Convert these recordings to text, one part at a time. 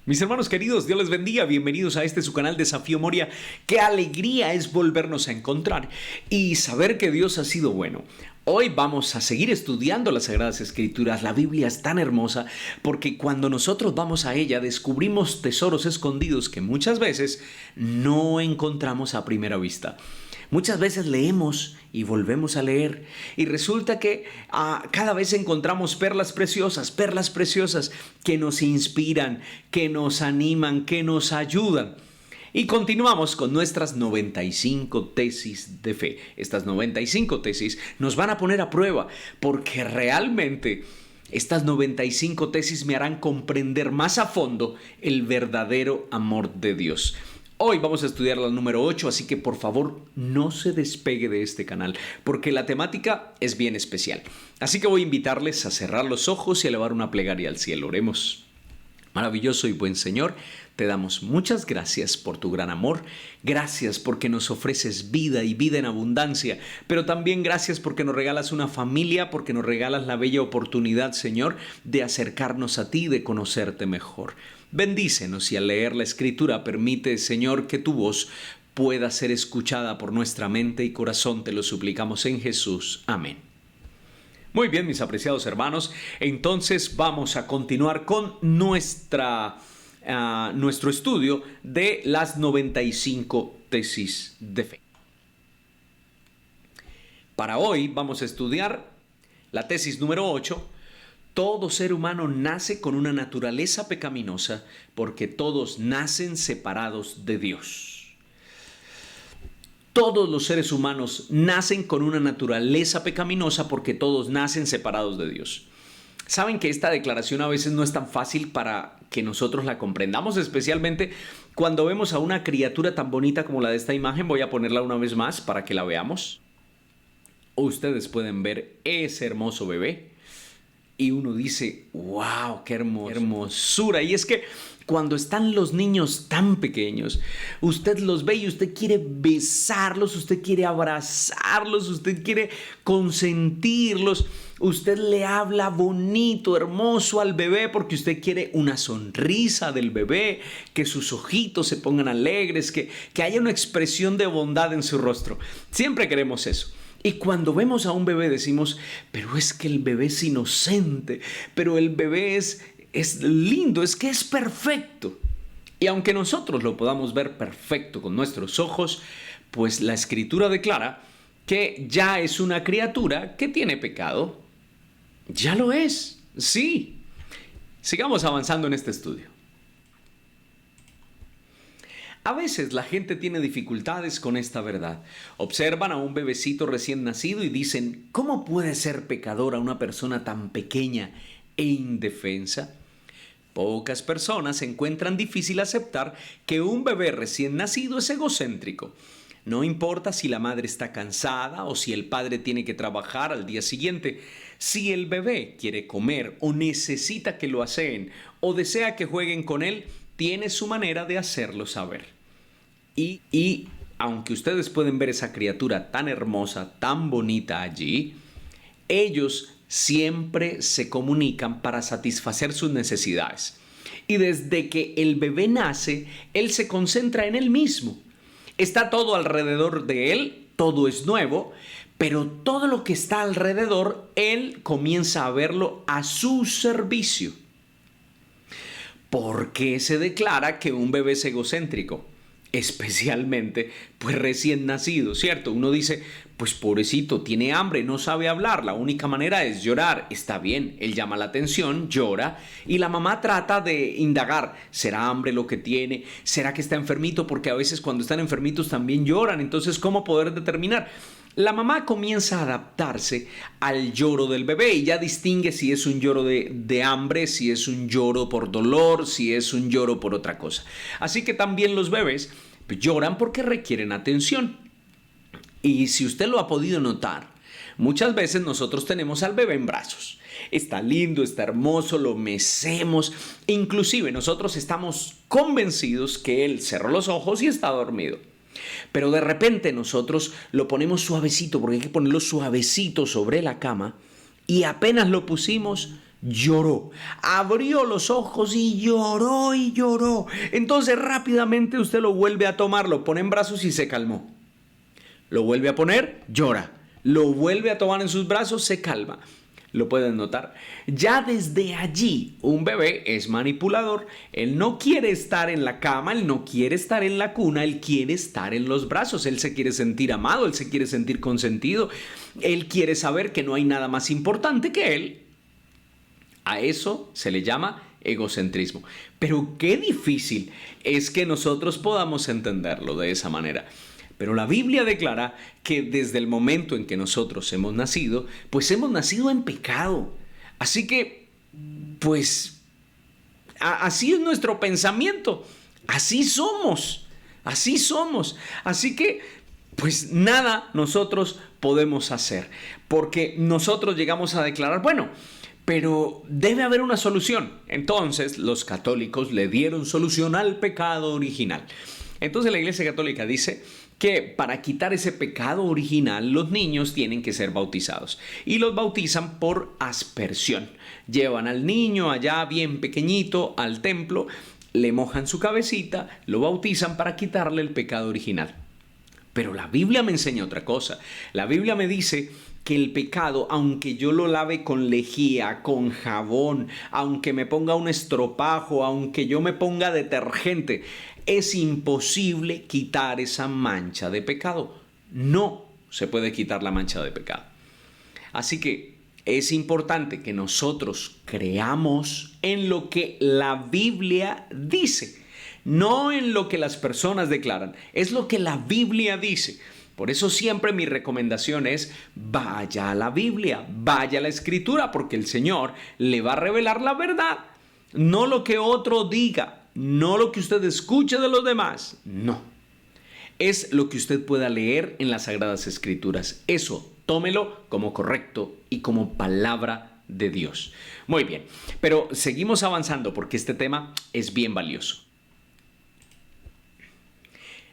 Mis hermanos queridos, Dios les bendiga, bienvenidos a su canal Desafío Moria. Qué alegría es volvernos a encontrar y saber que Dios ha sido bueno. Hoy vamos a seguir estudiando las Sagradas Escrituras. La Biblia es tan hermosa porque cuando nosotros vamos a ella descubrimos tesoros escondidos que muchas veces no encontramos a primera vista. Muchas veces leemos y volvemos a leer y resulta que cada vez encontramos perlas preciosas que nos inspiran, que nos animan, que nos ayudan. Y continuamos con nuestras 95 tesis de fe. Estas 95 tesis nos van a poner a prueba porque realmente estas 95 tesis me harán comprender más a fondo el verdadero amor de Dios. Hoy vamos a estudiar la número 8, así que por favor no se despegue de este canal, porque la temática es bien especial. Así que voy a invitarles a cerrar los ojos y a elevar una plegaria al cielo. Oremos. Maravilloso y buen Señor, te damos muchas gracias por tu gran amor, gracias porque nos ofreces vida y vida en abundancia, pero también gracias porque nos regalas una familia, porque nos regalas la bella oportunidad, Señor, de acercarnos a ti, de conocerte mejor. Bendícenos y al leer la Escritura permite, Señor, que tu voz pueda ser escuchada por nuestra mente y corazón. Te lo suplicamos en Jesús. Amén. Muy bien, mis apreciados hermanos, entonces vamos a continuar con nuestro estudio de las 95 tesis de fe. Para hoy vamos a estudiar la tesis número 8. Todo ser humano nace con una naturaleza pecaminosa porque todos nacen separados de Dios. Todos los seres humanos nacen con una naturaleza pecaminosa porque todos nacen separados de Dios. Saben que esta declaración a veces no es tan fácil para que nosotros la comprendamos, especialmente cuando vemos a una criatura tan bonita como la de esta imagen. Voy a ponerla una vez más para que la veamos. Ustedes pueden ver ese hermoso bebé y uno dice, wow, qué hermosura. Y es que cuando están los niños tan pequeños, usted los ve y usted quiere besarlos, usted quiere abrazarlos, usted quiere consentirlos, usted le habla bonito, hermoso al bebé porque usted quiere una sonrisa del bebé, que sus ojitos se pongan alegres, que haya una expresión de bondad en su rostro. Siempre queremos eso. Y cuando vemos a un bebé decimos, pero es que el bebé es inocente, pero el bebé es lindo, es que es perfecto. Y aunque nosotros lo podamos ver perfecto con nuestros ojos, pues la Escritura declara que ya es una criatura que tiene pecado. Ya lo es, sí. Sigamos avanzando en este estudio. A veces la gente tiene dificultades con esta verdad. Observan a un bebecito recién nacido y dicen, ¿cómo puede ser pecadora una persona tan pequeña e indefensa? Pocas personas encuentran difícil aceptar que un bebé recién nacido es egocéntrico. No importa si la madre está cansada o si el padre tiene que trabajar al día siguiente. Si el bebé quiere comer o necesita que lo aseen o desea que jueguen con él, tiene su manera de hacerlo saber. Y aunque ustedes pueden ver esa criatura tan hermosa, tan bonita allí, ellos siempre se comunican para satisfacer sus necesidades. Y desde que el bebé nace, él se concentra en él mismo. Está todo alrededor de él, todo es nuevo, pero todo lo que está alrededor, él comienza a verlo a su servicio. ¿Por qué se declara que un bebé es egocéntrico? Especialmente, pues recién nacido, ¿cierto? Uno dice, pues pobrecito, tiene hambre, no sabe hablar, la única manera es llorar. Está bien, él llama la atención, llora, y la mamá trata de indagar, ¿será hambre lo que tiene? ¿Será que está enfermito? Porque a veces cuando están enfermitos también lloran, entonces, ¿cómo poder determinar? La mamá comienza a adaptarse al lloro del bebé y ya distingue si es un lloro de hambre, si es un lloro por dolor, si es un lloro por otra cosa. Así que también los bebés lloran porque requieren atención. Y si usted lo ha podido notar, muchas veces nosotros tenemos al bebé en brazos. Está lindo, está hermoso, lo mecemos. Inclusive nosotros estamos convencidos que él cerró los ojos y está dormido. Pero de repente nosotros lo ponemos suavecito, porque hay que ponerlo suavecito sobre la cama, y apenas lo pusimos, lloró. Abrió los ojos y lloró y lloró. Entonces rápidamente usted lo vuelve a tomar, lo pone en brazos y se calmó. Lo vuelve a poner, llora. Lo vuelve a tomar en sus brazos, se calma. Lo pueden notar. Ya desde allí, un bebé es manipulador. Él no quiere estar en la cama, él no quiere estar en la cuna, él quiere estar en los brazos. Él se quiere sentir amado, él se quiere sentir consentido. Él quiere saber que no hay nada más importante que él. A eso se le llama egocentrismo. Pero qué difícil es que nosotros podamos entenderlo de esa manera. Pero la Biblia declara que desde el momento en que nosotros hemos nacido, pues hemos nacido en pecado. Así que, pues, así es nuestro pensamiento. Así somos. Así somos. Así que, pues nada nosotros podemos hacer. Porque nosotros llegamos a declarar, bueno, pero debe haber una solución. Entonces los católicos le dieron solución al pecado original. Entonces la Iglesia Católica dice que para quitar ese pecado original los niños tienen que ser bautizados. Y los bautizan por aspersión. Llevan al niño allá bien pequeñito al templo, le mojan su cabecita, lo bautizan para quitarle el pecado original. Pero la Biblia me enseña otra cosa. La Biblia me dice que el pecado, aunque yo lo lave con lejía, con jabón, aunque me ponga un estropajo, aunque yo me ponga detergente, es imposible quitar esa mancha de pecado. No se puede quitar la mancha de pecado. Así que es importante que nosotros creamos en lo que la Biblia dice, no en lo que las personas declaran, es lo que la Biblia dice. Por eso siempre mi recomendación es vaya a la Biblia, vaya a la Escritura, porque el Señor le va a revelar la verdad. No lo que otro diga, no lo que usted escuche de los demás, no. Es lo que usted pueda leer en las Sagradas Escrituras. Eso, tómelo como correcto y como palabra de Dios. Muy bien, pero seguimos avanzando porque este tema es bien valioso.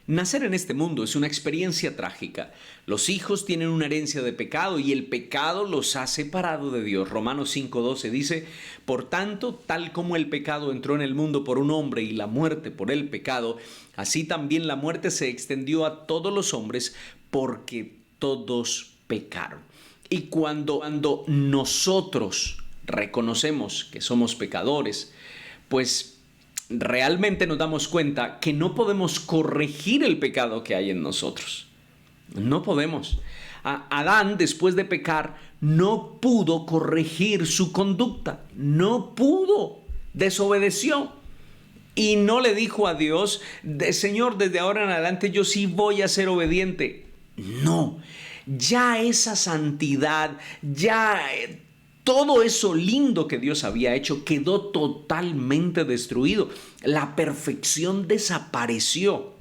Nacer en este mundo es una experiencia trágica. Los hijos tienen una herencia de pecado y el pecado los ha separado de Dios. Romanos 5:12 dice, por tanto, tal como el pecado entró en el mundo por un hombre y la muerte por el pecado, así también la muerte se extendió a todos los hombres porque todos pecaron. Y cuando nosotros reconocemos que somos pecadores, pues realmente nos damos cuenta que no podemos corregir el pecado que hay en nosotros. No podemos. Adán, después de pecar, no pudo corregir su conducta. No pudo. Desobedeció. Y no le dijo a Dios, Señor, desde ahora en adelante yo sí voy a ser obediente. No. Ya esa santidad, ya todo eso lindo que Dios había hecho quedó totalmente destruido. La perfección desapareció.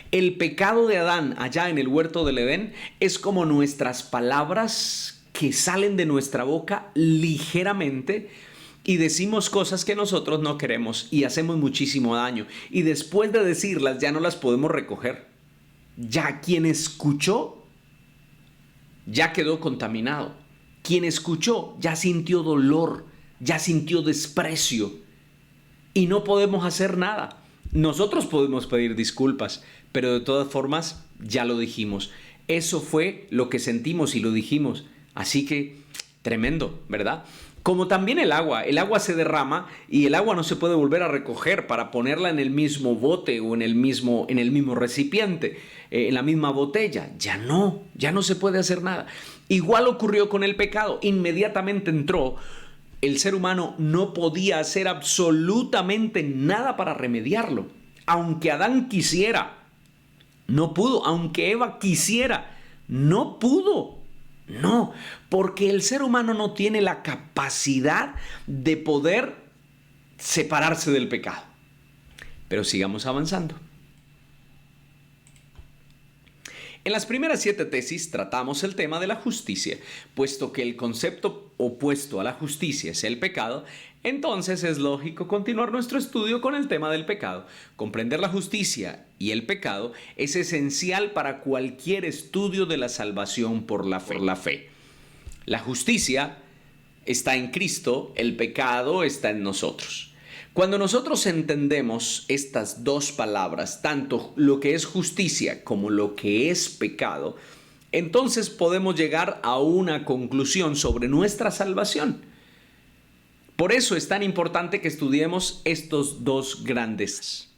El pecado de Adán allá en el huerto del Edén es como nuestras palabras que salen de nuestra boca ligeramente y decimos cosas que nosotros no queremos y hacemos muchísimo daño. Y después de decirlas ya no las podemos recoger. Ya quien escuchó ya quedó contaminado. Quien escuchó ya sintió dolor, ya sintió desprecio y no podemos hacer nada. Nosotros podemos pedir disculpas, pero de todas formas ya lo dijimos. Eso fue lo que sentimos y lo dijimos. Así que tremendo, ¿verdad? Como también el agua se derrama y el agua no se puede volver a recoger para ponerla en el mismo bote o en el mismo recipiente, en la misma botella. Ya no se puede hacer nada. Igual ocurrió con el pecado. Inmediatamente entró. El ser humano no podía hacer absolutamente nada para remediarlo. Aunque Adán quisiera, no pudo. Aunque Eva quisiera, no pudo. No, porque el ser humano no tiene la capacidad de poder separarse del pecado. Pero sigamos avanzando. En las primeras 7 tesis tratamos el tema de la justicia. Puesto que el concepto opuesto a la justicia es el pecado, entonces es lógico continuar nuestro estudio con el tema del pecado. Comprender la justicia y el pecado es esencial para cualquier estudio de la salvación por la fe. La justicia está en Cristo, el pecado está en nosotros. Cuando nosotros entendemos estas dos palabras, tanto lo que es justicia como lo que es pecado, entonces podemos llegar a una conclusión sobre nuestra salvación. Por eso es tan importante que estudiemos estos dos grandes.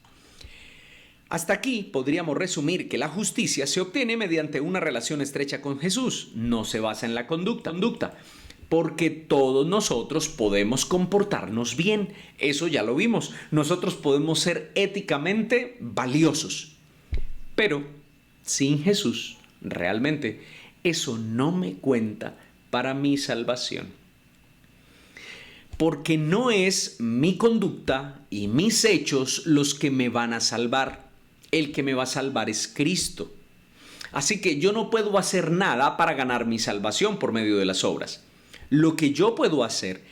Hasta aquí podríamos resumir que la justicia se obtiene mediante una relación estrecha con Jesús, no se basa en la conducta, porque todos nosotros podemos comportarnos bien, eso ya lo vimos, nosotros podemos ser éticamente valiosos, pero sin Jesús, realmente, eso no me cuenta para mi salvación. Porque no es mi conducta y mis hechos los que me van a salvar. El que me va a salvar es Cristo. Así que yo no puedo hacer nada para ganar mi salvación por medio de las obras. Lo que yo puedo hacer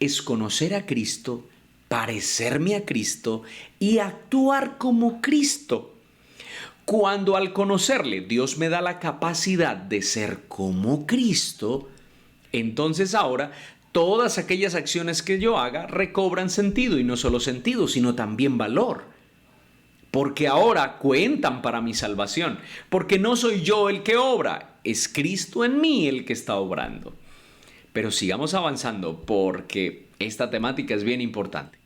es conocer a Cristo, parecerme a Cristo y actuar como Cristo. Cuando al conocerle Dios me da la capacidad de ser como Cristo, entonces ahora todas aquellas acciones que yo haga recobran sentido, y no solo sentido, sino también valor. Porque ahora cuentan para mi salvación, porque no soy yo el que obra, es Cristo en mí el que está obrando. Pero sigamos avanzando porque esta temática es bien importante.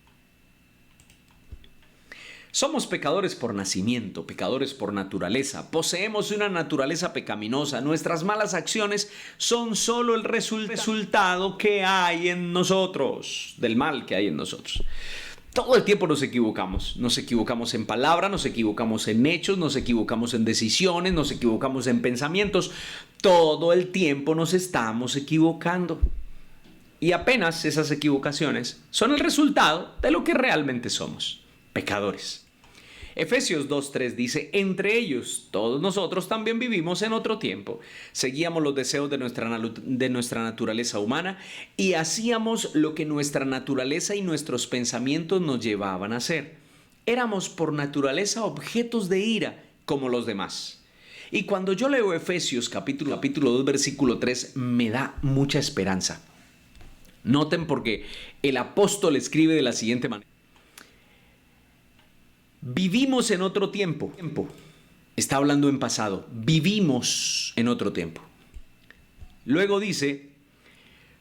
Somos pecadores por nacimiento, pecadores por naturaleza. Poseemos una naturaleza pecaminosa. Nuestras malas acciones son solo el resultado que hay en nosotros, del mal que hay en nosotros. Todo el tiempo nos equivocamos en palabra, nos equivocamos en hechos, nos equivocamos en decisiones, nos equivocamos en pensamientos. Todo el tiempo nos estamos equivocando. Y apenas esas equivocaciones son el resultado de lo que realmente somos, pecadores. Efesios 2:3 dice, entre ellos, todos nosotros también vivimos en otro tiempo. Seguíamos los deseos de nuestra naturaleza humana y hacíamos lo que nuestra naturaleza y nuestros pensamientos nos llevaban a hacer. Éramos por naturaleza objetos de ira, como los demás. Y cuando yo leo Efesios capítulo 2, versículo 3, me da mucha esperanza. Noten porque el apóstol escribe de la siguiente manera. Vivimos en otro tiempo. Está hablando en pasado. Vivimos en otro tiempo. Luego dice,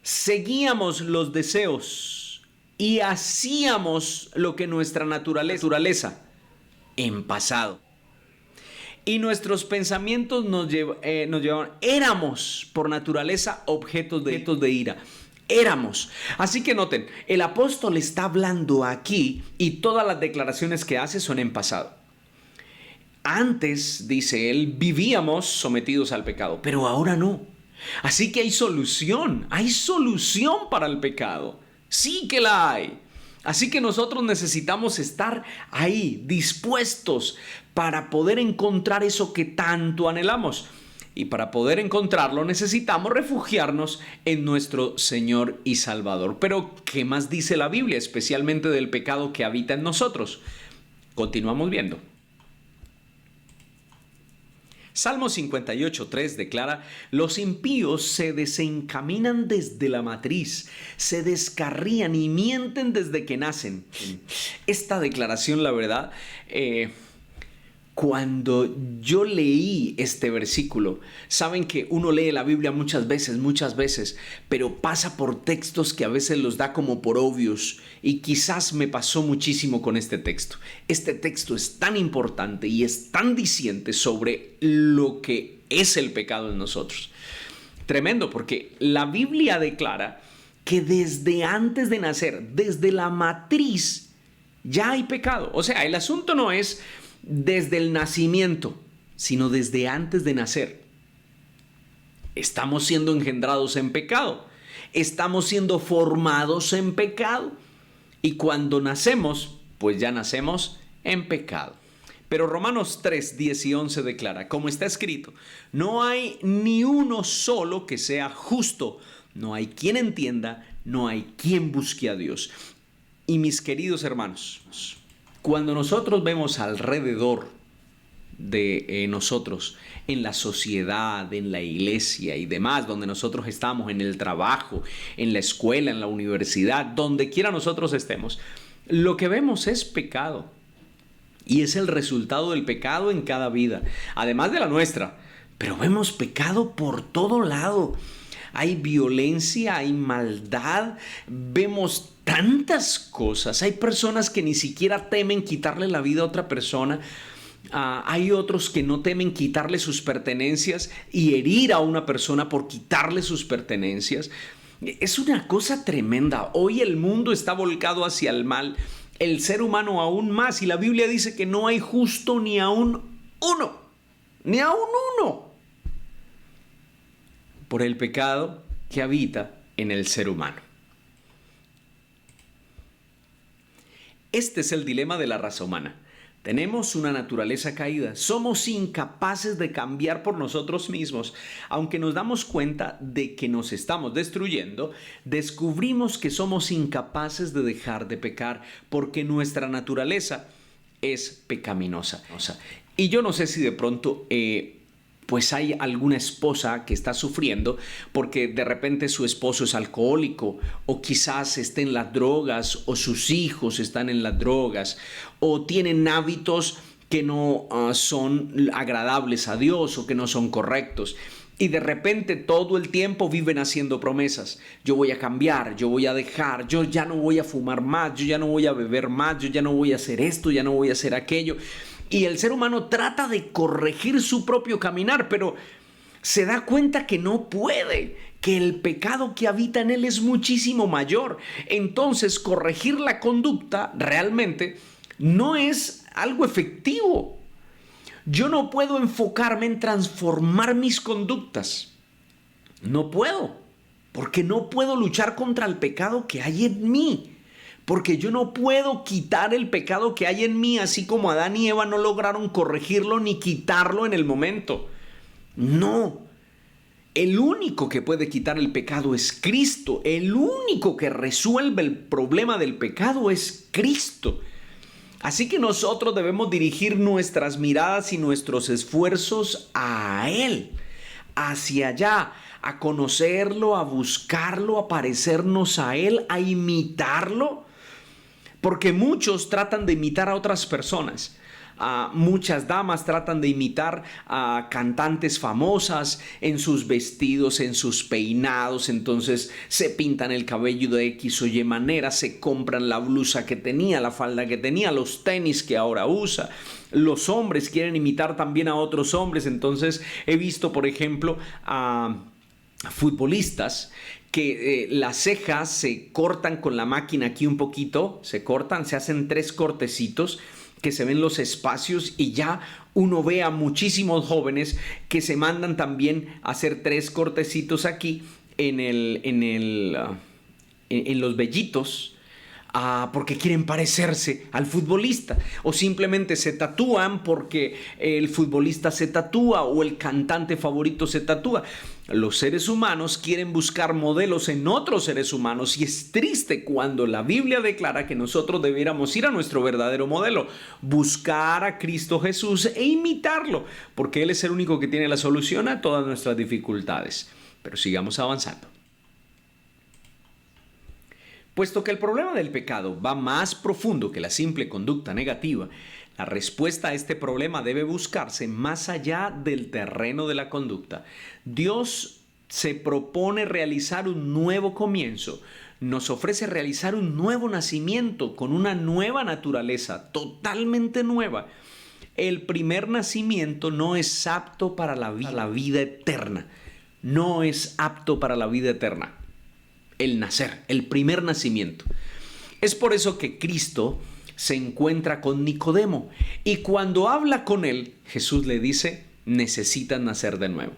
seguíamos los deseos y hacíamos lo que nuestra naturaleza en pasado. Y nuestros pensamientos nos llevaban, éramos por naturaleza objetos de ira. Éramos. Así que noten, el apóstol está hablando aquí y todas las declaraciones que hace son en pasado. Antes, dice él, vivíamos sometidos al pecado, pero ahora no. Así que hay solución para el pecado. Sí que la hay. Así que nosotros necesitamos estar ahí, dispuestos para poder encontrar eso que tanto anhelamos. Y para poder encontrarlo necesitamos refugiarnos en nuestro Señor y Salvador. Pero, ¿qué más dice la Biblia, especialmente del pecado que habita en nosotros? Continuamos viendo. Salmo 58:3 declara, los impíos se desencaminan desde la matriz, se descarrían y mienten desde que nacen. Esta declaración, la verdad, cuando yo leí este versículo, saben que uno lee la Biblia muchas veces, pero pasa por textos que a veces los da como por obvios, y quizás me pasó muchísimo con este texto. Este texto es tan importante y es tan diciente sobre lo que es el pecado en nosotros. Tremendo, porque la Biblia declara que desde antes de nacer, desde la matriz, ya hay pecado. O sea, el asunto no es desde el nacimiento, sino desde antes de nacer. Estamos siendo engendrados en pecado, estamos siendo formados en pecado, y cuando nacemos, pues ya nacemos en pecado. Pero Romanos 3, 10 y 11 declara, como está escrito, no hay ni uno solo que sea justo, no hay quien entienda, no hay quien busque a Dios. Y mis queridos hermanos, cuando nosotros vemos alrededor de nosotros en la sociedad, en la iglesia y demás, donde nosotros estamos, en el trabajo, en la escuela, en la universidad, donde quiera nosotros estemos, lo que vemos es pecado. Y es el resultado del pecado en cada vida, además de la nuestra. Pero vemos pecado por todo lado. Hay violencia, hay maldad, vemos tantas cosas. Hay personas que ni siquiera temen quitarle la vida a otra persona. Hay otros que no temen quitarle sus pertenencias y herir a una persona por quitarle sus pertenencias. Es una cosa tremenda. Hoy el mundo está volcado hacia el mal, el ser humano aún más. Y la Biblia dice que no hay justo ni aún uno, ni aún uno, por el pecado que habita en el ser humano. Este es el dilema de la raza humana. Tenemos una naturaleza caída, somos incapaces de cambiar por nosotros mismos. Aunque nos damos cuenta de que nos estamos destruyendo, descubrimos que somos incapaces de dejar de pecar porque nuestra naturaleza es pecaminosa. Y yo no sé si de pronto pues hay alguna esposa que está sufriendo porque de repente su esposo es alcohólico, o quizás esté en las drogas, o sus hijos están en las drogas, o tienen hábitos que no son agradables a Dios o que no son correctos. Y de repente todo el tiempo viven haciendo promesas. Yo voy a cambiar, yo voy a dejar, yo ya no voy a fumar más, yo ya no voy a beber más, yo ya no voy a hacer esto, ya no voy a hacer aquello. Y el ser humano trata de corregir su propio caminar, pero se da cuenta que no puede, que el pecado que habita en él es muchísimo mayor. Entonces, corregir la conducta realmente no es algo efectivo. Yo no puedo enfocarme en transformar mis conductas. No puedo, porque no puedo luchar contra el pecado que hay en mí. Porque yo no puedo quitar el pecado que hay en mí, así como Adán y Eva no lograron corregirlo ni quitarlo en el momento. No. El único que puede quitar el pecado es Cristo. El único que resuelve el problema del pecado es Cristo. Así que nosotros debemos dirigir nuestras miradas y nuestros esfuerzos a Él, hacia allá, a conocerlo, a buscarlo, a parecernos a Él, a imitarlo. Porque muchos tratan de imitar a otras personas. Muchas damas tratan de imitar a cantantes famosas en sus vestidos, en sus peinados. Entonces se pintan el cabello de X o Y manera, se compran la blusa que tenía, la falda que tenía, los tenis que ahora usa. Los hombres quieren imitar también a otros hombres. Entonces he visto, por ejemplo, a futbolistas que las cejas se cortan con la máquina aquí un poquito, se cortan, se hacen 3 cortecitos que se ven los espacios, y ya uno ve a muchísimos jóvenes que se mandan también a hacer 3 cortecitos aquí en los vellitos, porque quieren parecerse al futbolista, o simplemente se tatúan porque el futbolista se tatúa o el cantante favorito se tatúa. Los seres humanos quieren buscar modelos en otros seres humanos, y es triste cuando la Biblia declara que nosotros debiéramos ir a nuestro verdadero modelo, buscar a Cristo Jesús e imitarlo, porque Él es el único que tiene la solución a todas nuestras dificultades. Pero sigamos avanzando. Puesto que el problema del pecado va más profundo que la simple conducta negativa, la respuesta a este problema debe buscarse más allá del terreno de la conducta. Dios se propone realizar un nuevo comienzo, nos ofrece realizar un nuevo nacimiento con una nueva naturaleza, totalmente nueva. El primer nacimiento no es apto para la vida eterna. No es apto para la vida eterna. El nacer, el primer nacimiento. Es por eso que Cristo se encuentra con Nicodemo, y cuando habla con él, Jesús le dice: necesitas nacer de nuevo.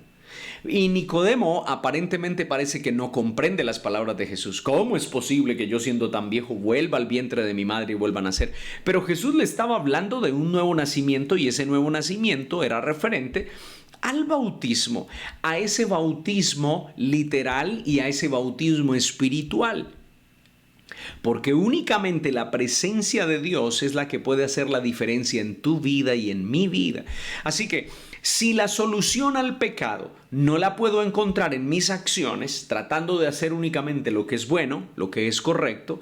Y Nicodemo aparentemente parece que no comprende las palabras de Jesús. ¿Cómo es posible que yo, siendo tan viejo, vuelva al vientre de mi madre y vuelva a nacer? Pero Jesús le estaba hablando de un nuevo nacimiento, y ese nuevo nacimiento era referente al bautismo, a ese bautismo literal y a ese bautismo espiritual. Porque únicamente la presencia de Dios es la que puede hacer la diferencia en tu vida y en mi vida. Así que si la solución al pecado no la puedo encontrar en mis acciones, tratando de hacer únicamente lo que es bueno, lo que es correcto,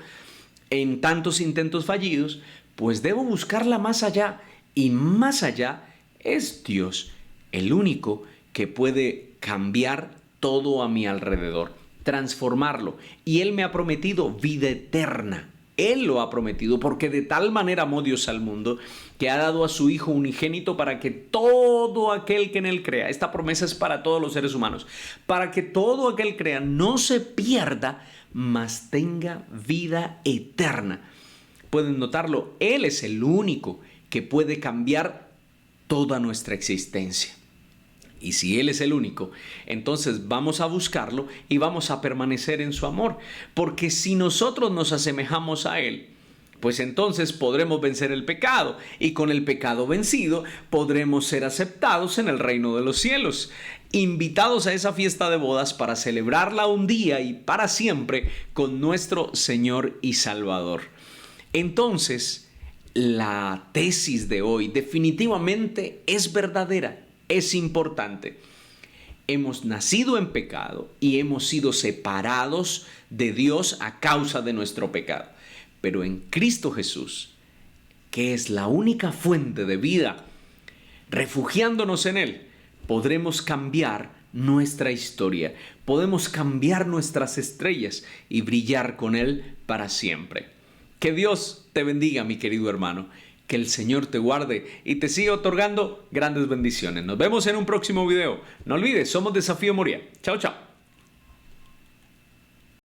en tantos intentos fallidos, pues debo buscarla más allá. Y más allá es Dios, el único que puede cambiar todo a mi alrededor, transformarlo. Y Él me ha prometido vida eterna. Él lo ha prometido, porque de tal manera amó Dios al mundo que ha dado a su Hijo unigénito para que todo aquel que en Él crea, esta promesa es para todos los seres humanos, para que todo aquel crea no se pierda, mas tenga vida eterna. Pueden notarlo, Él es el único que puede cambiar toda nuestra existencia. Y si Él es el único, entonces vamos a buscarlo y vamos a permanecer en su amor. Porque si nosotros nos asemejamos a Él, pues entonces podremos vencer el pecado. Y con el pecado vencido, podremos ser aceptados en el reino de los cielos. Invitados a esa fiesta de bodas para celebrarla un día y para siempre con nuestro Señor y Salvador. Entonces, la tesis de hoy definitivamente es verdadera. Es importante. Hemos nacido en pecado y hemos sido separados de Dios a causa de nuestro pecado. Pero en Cristo Jesús, que es la única fuente de vida, refugiándonos en Él, podremos cambiar nuestra historia. Podemos cambiar nuestras estrellas y brillar con Él para siempre. Que Dios te bendiga, mi querido hermano. Que el Señor te guarde y te siga otorgando grandes bendiciones. Nos vemos en un próximo video. No olvides, somos Desafío Moria. Chao, chao.